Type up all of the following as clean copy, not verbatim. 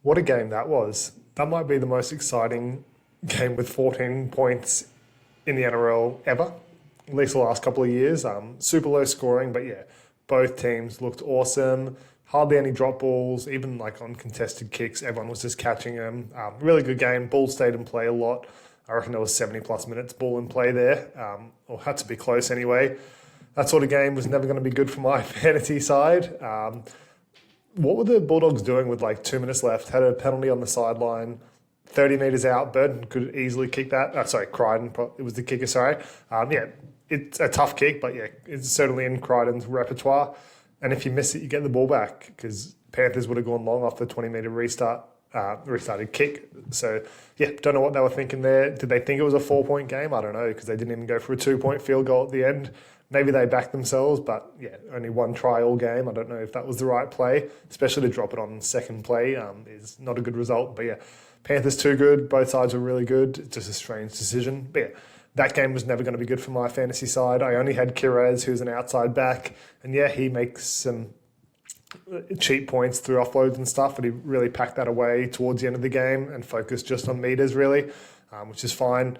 What a game that was. That might be the most exciting game with 14 points in the NRL ever, at least the last couple of years. Super low scoring, but yeah, both teams looked awesome. Hardly any drop balls, even like on contested kicks, everyone was just catching them. Really good game. Bulls stayed in play a lot. I reckon there was 70 plus minutes ball in play there, or had to be close anyway. That sort of game was never going to be good for my fantasy side. What were the Bulldogs doing with like 2 minutes left? Had a penalty on the sideline, 30 metres out. Burton could easily kick that. Crichton, it was the kicker, sorry. Yeah, it's a tough kick, but yeah, it's certainly in Crichton's repertoire. And if you miss it, you get the ball back because Panthers would have gone long off the 20-metre restarted kick. So yeah, don't know what they were thinking there. Did they think it was a 4-point game? I don't know because they didn't even go for a 2-point field goal at the end. Maybe they backed themselves, but yeah, only one try all game. I don't know if that was the right play, especially to drop it on second play is not a good result. But yeah, Panthers too good. Both sides were really good. Just a strange decision. But yeah, that game was never going to be good for my fantasy side. I only had Kiraz, who's an outside back. And yeah, he makes some cheap points through offloads and stuff, but he really packed that away towards the end of the game and focused just on meters really, which is fine.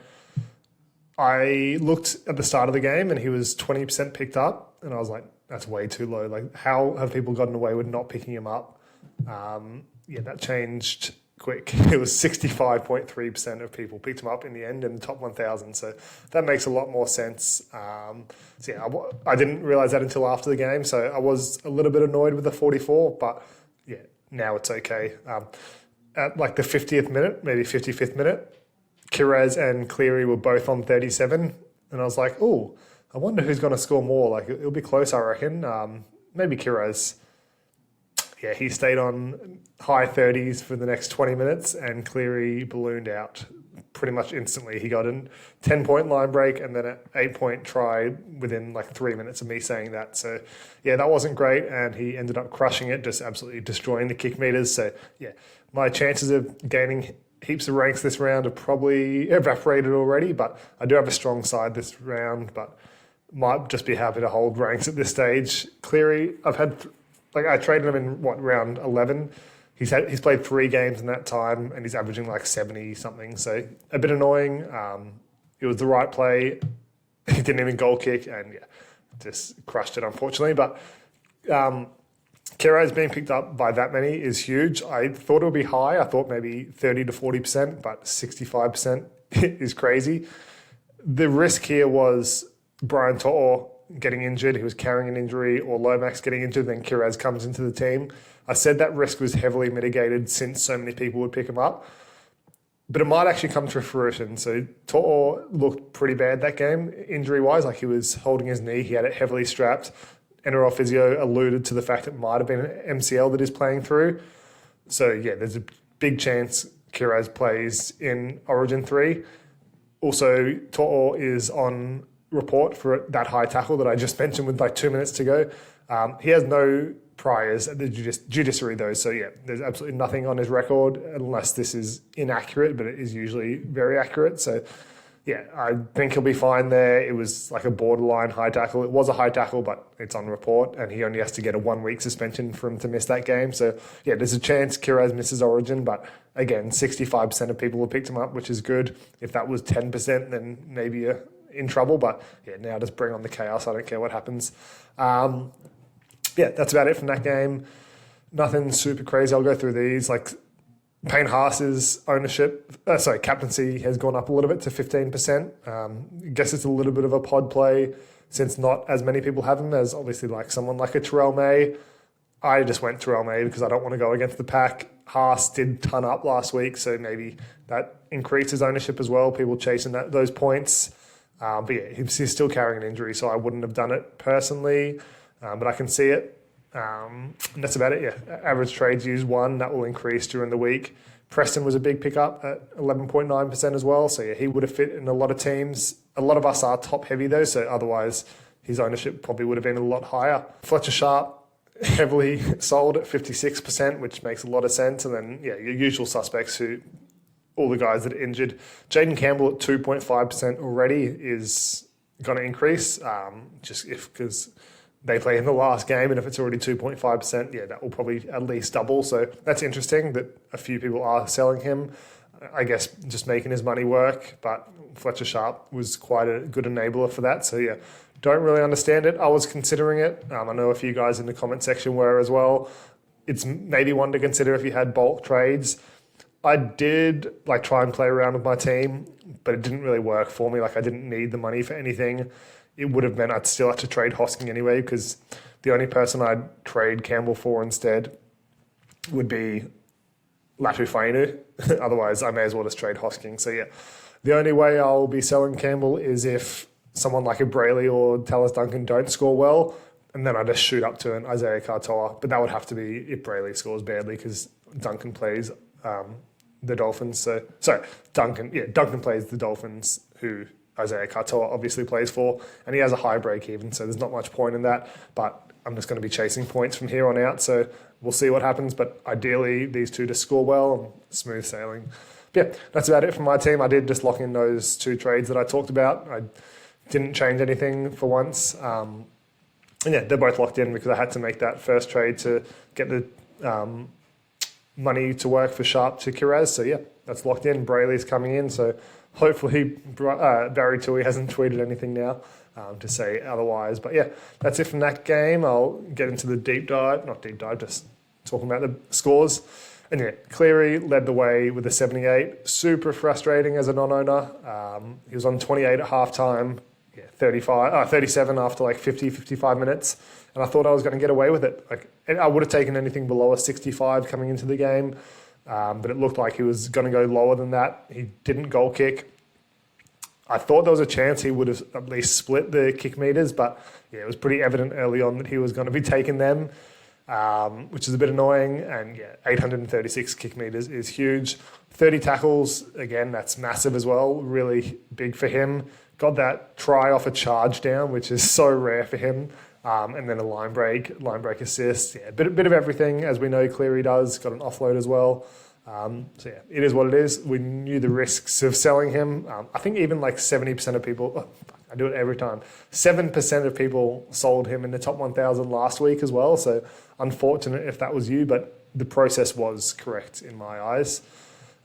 I looked at the start of the game and he was 20% picked up and I was like, that's way too low. Like, how have people gotten away with not picking him up? Yeah, that changed quick. It was 65.3% of people picked him up in the end in the top 1,000. So that makes a lot more sense. So yeah, I didn't realise that until after the game. So I was a little bit annoyed with the 44, but yeah, now it's okay. At like the 50th minute, maybe 55th minute, Kiraz and Cleary were both on 37. And I was like, oh, I wonder who's going to score more. Like, it'll be close, I reckon. Maybe Kiraz. Yeah, he stayed on high 30s for the next 20 minutes and Cleary ballooned out pretty much instantly. He got a 10-point line break and then an 8-point try within like 3 minutes of me saying that. So, yeah, that wasn't great and he ended up crushing it, just absolutely destroying the kick meters. So, yeah, my chances of gaining heaps of ranks this round have probably evaporated already, but I do have a strong side this round, but might just be happy to hold ranks at this stage. Cleary, I traded him in round 11. He's played 3 games in that time and he's averaging like 70 something. So a bit annoying. It was the right play. He didn't even goal kick and yeah, just crushed it unfortunately. But Kiraz being picked up by that many is huge. I thought it would be high. I thought maybe 30 to 40%, but 65% is crazy. The risk here was Brian To'o getting injured. He was carrying an injury, or Lomax getting injured, then Kiraz comes into the team. I said that risk was heavily mitigated since so many people would pick him up. But it might actually come to fruition. So To'o looked pretty bad that game, injury-wise. Like he was holding his knee. He had it heavily strapped. NRL physio alluded to the fact it might have been an MCL that he's playing through. So, yeah, there's a big chance Kiraz plays in Origin 3. Also, To'o is on report for that high tackle that I just mentioned with like 2 minutes to go. He has no priors at the judiciary though. So, yeah, there's absolutely nothing on his record unless this is inaccurate, but it is usually very accurate. So, yeah, I think he'll be fine there. It was like a borderline high tackle. It was a high tackle, but it's on report, and he only has to get a 1-week suspension for him to miss that game. So, yeah, there's a chance Kiraz misses Origin, but again, 65% of people have picked him up, which is good. If that was 10%, then maybe you're in trouble. But, yeah, now just bring on the chaos. I don't care what happens. Yeah, that's about it from that game. Nothing super crazy. I'll go through these. Like, Payne Haas's captaincy has gone up a little bit to 15%. I guess it's a little bit of a pod play since not as many people have him as obviously like someone like a Terrell May. I just went Terrell May because I don't want to go against the pack. Haas did ton up last week, so maybe that increases ownership as well, people chasing those points. But yeah, he's still carrying an injury, so I wouldn't have done it personally, but I can see it. And that's about it, yeah. Average trades used 1, that will increase during the week. Preston was a big pickup at 11.9% as well, so yeah, he would have fit in a lot of teams. A lot of us are top heavy though, so otherwise his ownership probably would have been a lot higher. Fletcher Sharp, heavily sold at 56%, which makes a lot of sense. And then, yeah, your usual suspects all the guys that are injured. Jaden Campbell at 2.5% already is going to increase, because they play in the last game, and if it's already 2.5%, yeah, that will probably at least double. So that's interesting that a few people are selling him. I guess just making his money work, but Fletcher Sharp was quite a good enabler for that. So yeah, don't really understand it. I was considering it. I know a few guys in the comment section were as well. It's maybe one to consider if you had bulk trades. I did try and play around with my team, but it didn't really work for me. I didn't need the money for anything. It would have meant I'd still have to trade Hosking anyway, because the only person I'd trade Campbell for instead would be Latu Fainu. Otherwise, I may as well just trade Hosking. So yeah, the only way I'll be selling Campbell is if someone like a Brayley or Tallis Duncan don't score well, and then I just shoot up to an Isaiah Katoa. But that would have to be if Brayley scores badly, because Duncan plays the Dolphins. Duncan plays the Dolphins, who Isaiah Katoa obviously plays for, and he has a high break even, so there's not much point in that. But I'm just going to be chasing points from here on out, so we'll see what happens. But ideally, these two to score well and smooth sailing. But yeah, that's about it for my team. I did just lock in those two trades that I talked about. I didn't change anything for once. And yeah, they're both locked in because I had to make that first trade to get the money to work for Sharp to Kiraz. So yeah, that's locked in. Brayley's coming in, so hopefully Barry Tui hasn't tweeted anything now to say otherwise. But yeah, that's it from that game. I'll get into the just talking about the scores. And yeah, Cleary led the way with a 78. Super frustrating as a non-owner. He was on 28 at halftime, 37 after 50, 55 minutes. And I thought I was going to get away with it. I would have taken anything below a 65 coming into the game. But it looked like he was going to go lower than that. He didn't goal kick. I thought there was a chance he would have at least split the kick meters, but yeah, it was pretty evident early on that he was going to be taking them, which is a bit annoying. And yeah, 836 kick meters is huge. 30 tackles, again, that's massive as well. Really big for him. Got that try off a charge down, which is so rare for him. And then a line break assist. Yeah, a bit of everything, as we know Cleary does. Got an offload as well. So yeah, it is what it is. We knew the risks of selling him. I think even 70% of people, I do it every time, 7% of people sold him in the top 1,000 last week as well. So unfortunate if that was you, but the process was correct in my eyes.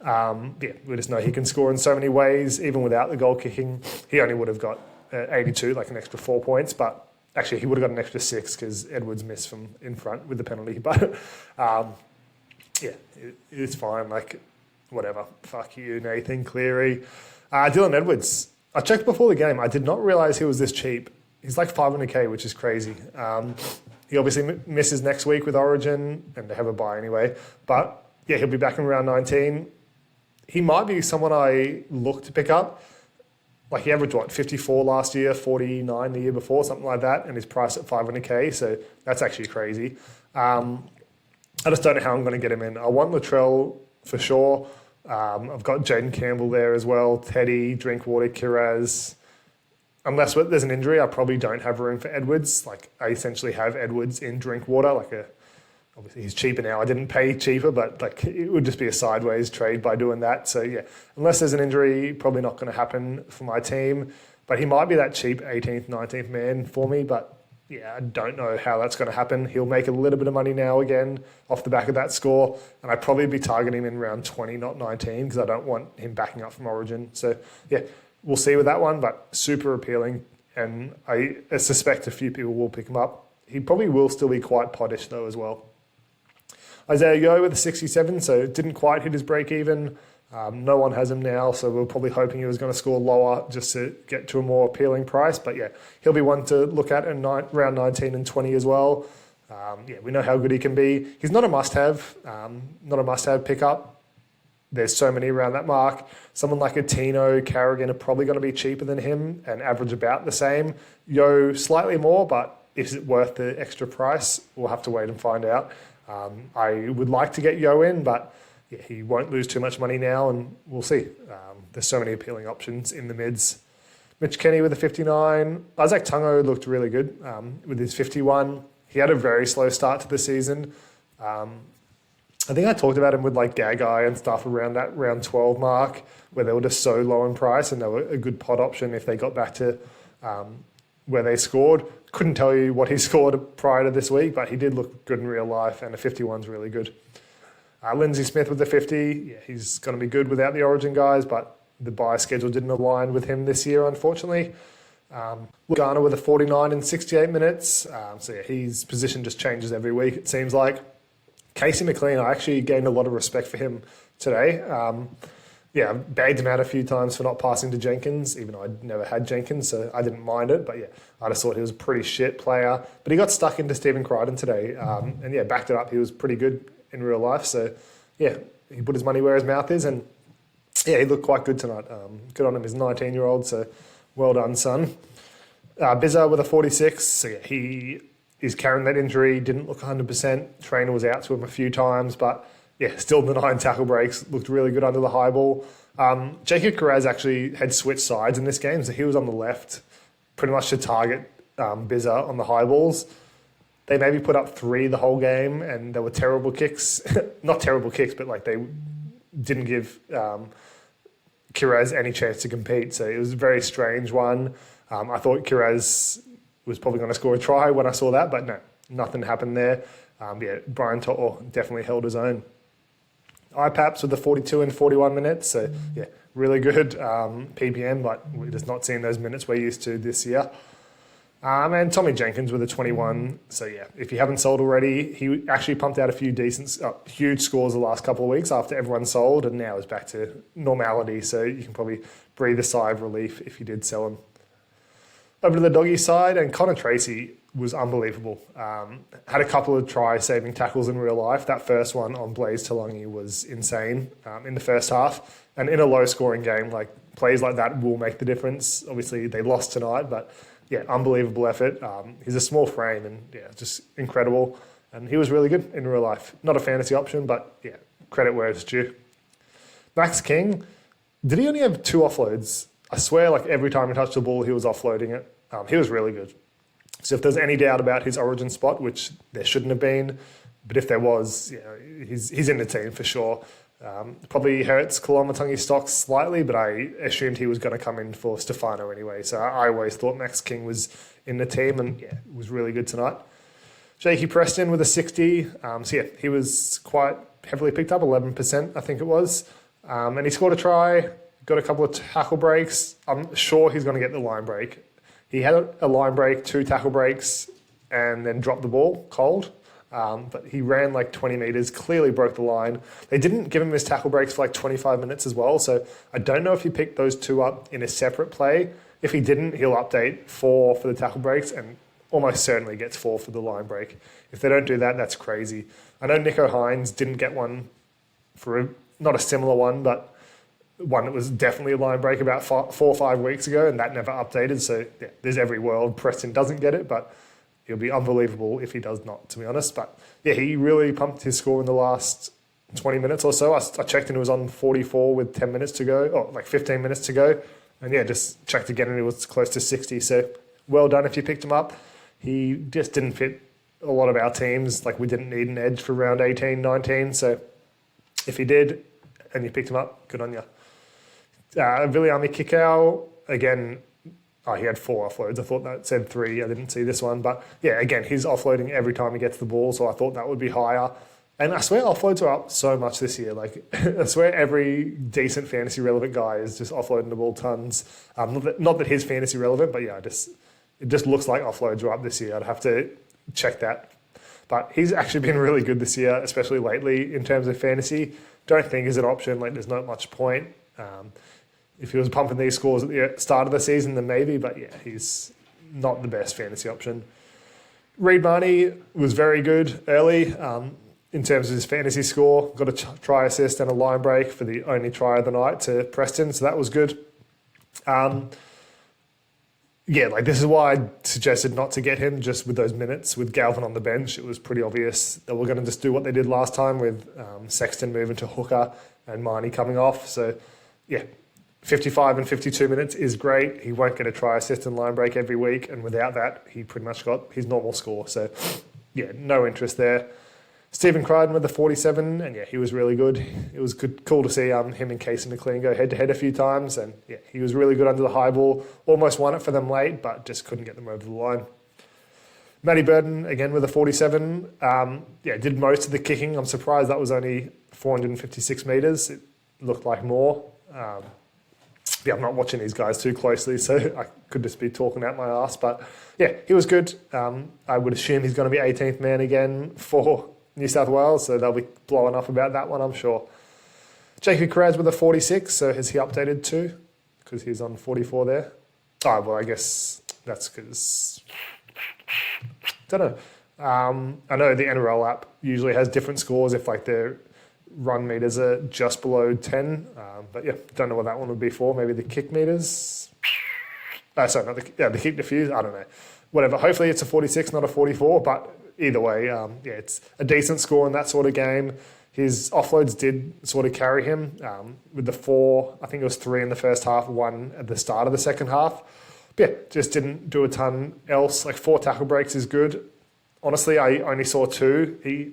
We just know he can score in so many ways, even without the goal kicking. He only would have got 82, an extra 4 points, but actually, he would have got an extra 6 because Edwards missed from in front with the penalty. But it's fine. Whatever. Fuck you, Nathan Cleary. Dylan Edwards. I checked before the game. I did not realise he was this cheap. He's $500K, which is crazy. He obviously misses next week with Origin, and they have a bye anyway. But yeah, he'll be back in round 19. He might be someone I look to pick up. He averaged, 54 last year, 49 the year before, something like that, and his price at $500K, so that's actually crazy. I just don't know how I'm going to get him in. I want Latrell for sure. I've got Jaden Campbell there as well, Teddy, Drinkwater, Kiraz. Unless there's an injury, I probably don't have room for Edwards. I essentially have Edwards in Drinkwater, obviously he's cheaper now. I didn't pay cheaper, but it would just be a sideways trade by doing that. So yeah, unless there's an injury, probably not going to happen for my team. But he might be that cheap 18th, 19th man for me. But yeah, I don't know how that's going to happen. He'll make a little bit of money now again off the back of that score. And I'd probably be targeting him in round 20, not 19, because I don't want him backing up from Origin. So yeah, we'll see with that one, but super appealing. And I suspect a few people will pick him up. He probably will still be quite pottish though as well. Isaiah Yeo with a 67, so didn't quite hit his break even. No one has him now, so we're probably hoping he was going to score lower just to get to a more appealing price. But yeah, he'll be one to look at in round 19 and 20 as well. We know how good he can be. He's not a must-have, pickup. There's so many around that mark. Someone like a Tino, Carrigan are probably going to be cheaper than him and average about the same. Yeo slightly more, but is it worth the extra price? We'll have to wait and find out. I would like to get Yeo in, but yeah, he won't lose too much money now, and we'll see. There's so many appealing options in the mids. Mitch Kenny with a 59. Isaac Tungo looked really good with his 51. He had a very slow start to the season. I think I talked about him with Gagai and stuff around that round 12 mark, where they were just so low in price and they were a good pot option if they got back to where they scored. Couldn't tell you what he scored prior to this week, but he did look good in real life, and a 51's really good. Lindsay Smith with the 50. Yeah, he's going to be good without the Origin guys, but the bye schedule didn't align with him this year, unfortunately. Garner with a 49 in 68 minutes. So yeah, his position just changes every week, it seems like. Casey McLean, I actually gained a lot of respect for him today. I bagged him out a few times for not passing to Jenkins, even though I'd never had Jenkins, so I didn't mind it. But yeah, I just thought he was a pretty shit player. But he got stuck into Stephen Crichton today, and backed it up. He was pretty good in real life. So yeah, he put his money where his mouth is, and yeah, he looked quite good tonight. Good on him. He's a 19-year-old, so well done, son. Bizza with a 46. So yeah, he is carrying that injury. Didn't look 100%. Trainer was out to him a few times, but yeah, still denying tackle breaks. Looked really good under the high ball. Jacob Kiraz actually had switched sides in this game, so he was on the left, pretty much to target Bizza on the high balls. They maybe put up 3 the whole game, and they were terrible kicks. Not terrible kicks, but like they didn't give Kiraz any chance to compete. So it was a very strange one. I thought Kiraz was probably going to score a try when I saw that, but no, nothing happened there. Brian To'o definitely held his own. IPAPs with the 42 and 41 minutes. So yeah, really good PPM, but we're just not seeing those minutes we're used to this year. And Tommy Jenkins with a 21. So yeah, if you haven't sold already, he actually pumped out a few huge scores the last couple of weeks after everyone sold, and now is back to normality. So you can probably breathe a sigh of relief if you did sell him. Over to the doggy side, and Connor Tracy was unbelievable. Had a couple of try-saving tackles in real life. That first one on Blaze Talangi was insane in the first half. And in a low-scoring game, like plays like that will make the difference. Obviously, they lost tonight, but yeah, unbelievable effort. He's a small frame and yeah, just incredible. And he was really good in real life. Not a fantasy option, but yeah, credit where it's due. Max King, did he only have 2 offloads? I swear, like every time he touched the ball, he was offloading it. He was really good. So if there's any doubt about his Origin spot, which there shouldn't have been, but if there was, he's in the team for sure. Probably hurts Kalamatangi's stocks slightly, but I assumed he was going to come in for Stefano anyway. So I always thought Max King was in the team, and yeah, was really good tonight. Jakey Preston with a 60. He was quite heavily picked up, 11%, I think it was. And he scored a try, got a couple of tackle breaks. I'm sure he's going to get the line break. He had a line break, 2 tackle breaks, and then dropped the ball cold. But he ran like 20 metres, clearly broke the line. They didn't give him his tackle breaks for like 25 minutes as well. So I don't know if he picked those 2 up in a separate play. If he didn't, he'll update 4 for the tackle breaks and almost certainly gets 4 for the line break. If they don't do that, that's crazy. I know Nico Hines didn't get one for not a similar one, but one that was definitely a line break about 4 or 5 weeks ago, and that never updated. So yeah, there's every world Preston doesn't get it, but it'll be unbelievable if he does not, to be honest. But yeah, he really pumped his score in the last 20 minutes or so. I checked and it was on 44 with 10 minutes to go, or like 15 minutes to go. And yeah, just checked again and it was close to 60. So well done if you picked him up. He just didn't fit a lot of our teams. Like we didn't need an edge for round 18, 19. So if he did and you picked him up, good on you. Viliami Kikau, again, he had 4 offloads. I thought that said 3. I didn't see this one. But yeah, again, he's offloading every time he gets the ball. So I thought that would be higher. And I swear offloads are up so much this year. Like I swear every decent fantasy relevant guy is just offloading the ball tons. Not that he's fantasy relevant, but yeah, it just looks like offloads are up this year. I'd have to check that. But he's actually been really good this year, especially lately in terms of fantasy. Don't think he's an option. Like there's not much point. If he was pumping these scores at the start of the season, then maybe. But yeah, he's not the best fantasy option. Reid Marnie was very good early in terms of his fantasy score. Got a try assist and a line break for the only try of the night to Preston, so that was good. This is why I suggested not to get him just with those minutes. With Galvin on the bench, it was pretty obvious that we're going to just do what they did last time with Sexton moving to hooker and Marnie coming off. So yeah, 55 and 52 minutes is great. He won't get a try assist and line break every week, and without that, he pretty much got his normal score. So yeah, no interest there. Stephen Crichton with the 47, and yeah, he was really good. It was cool to see him and Casey McLean go head-to-head a few times, and yeah, he was really good under the high ball. Almost won it for them late, but just couldn't get them over the line. Matty Burton, again with a 47, did most of the kicking. I'm surprised that was only 456 metres. It looked like more. I'm not watching these guys too closely, so I could just be talking out my ass. But yeah, he was good. I would assume he's going to be 18th man again for New South Wales, so they'll be blowing up about that one, I'm sure. Jacob Kiraz with a 46, so has he updated too? Because he's on 44 there. Oh, well, I guess that's because... don't know. I know the NRL app usually has different scores if like their run meters are just below 10. But yeah, don't know what that one would be for. Maybe the kick meters. The kick diffuse. I don't know. Whatever. Hopefully it's a 46, not a 44. But either way, it's a decent score in that sort of game. His offloads did sort of carry him with the 4. I think it was 3 in the first half, 1 at the start of the second half. But yeah, just didn't do a ton else. Like 4 tackle breaks is good. Honestly, I only saw 2.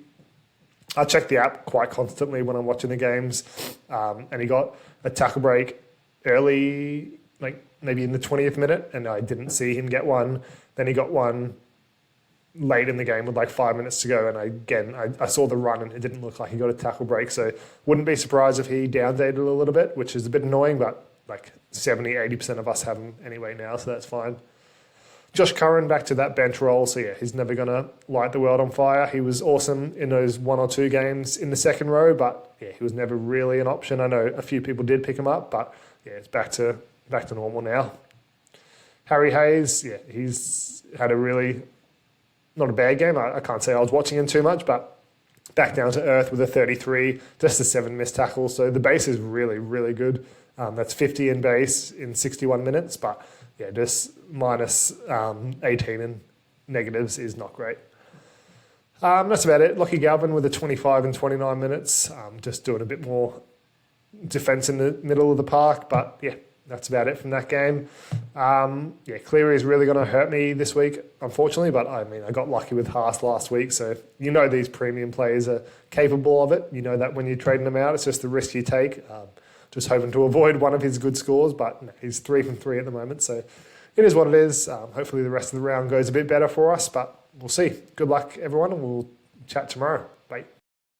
I check the app quite constantly when I'm watching the games, and he got a tackle break early, like maybe in the 20th minute, and I didn't see him get one. Then he got one late in the game with like 5 minutes to go, and I saw the run and it didn't look like he got a tackle break, so wouldn't be surprised if he downdated a little bit, which is a bit annoying, but like 70-80% of us have him anyway now, so that's fine. Josh Curran back to that bench role, so yeah, he's never going to light the world on fire. He was awesome in those 1 or 2 games in the second row, but yeah, he was never really an option. I know a few people did pick him up, but yeah, it's back to normal now. Harry Hayes, yeah, he's had a really, not a bad game. I can't say I was watching him too much, but back down to earth with a 33, just a 7 missed tackles. So the base is really, really good. That's 50 in base in 61 minutes, but yeah, just minus 18 in negatives is not great. That's about it. Lockie Galvin with a 25 in 29 minutes, just doing a bit more defence in the middle of the park, but yeah, that's about it from that game. Cleary is really going to hurt me this week, unfortunately, but I mean, I got lucky with Haas last week, so you know these premium players are capable of it. You know that when you're trading them out, it's just the risk you take. Just hoping to avoid one of his good scores, but no, he's 3 from 3 at the moment, so it is what it is. Hopefully the rest of the round goes a bit better for us, but we'll see. Good luck, everyone, and we'll chat tomorrow.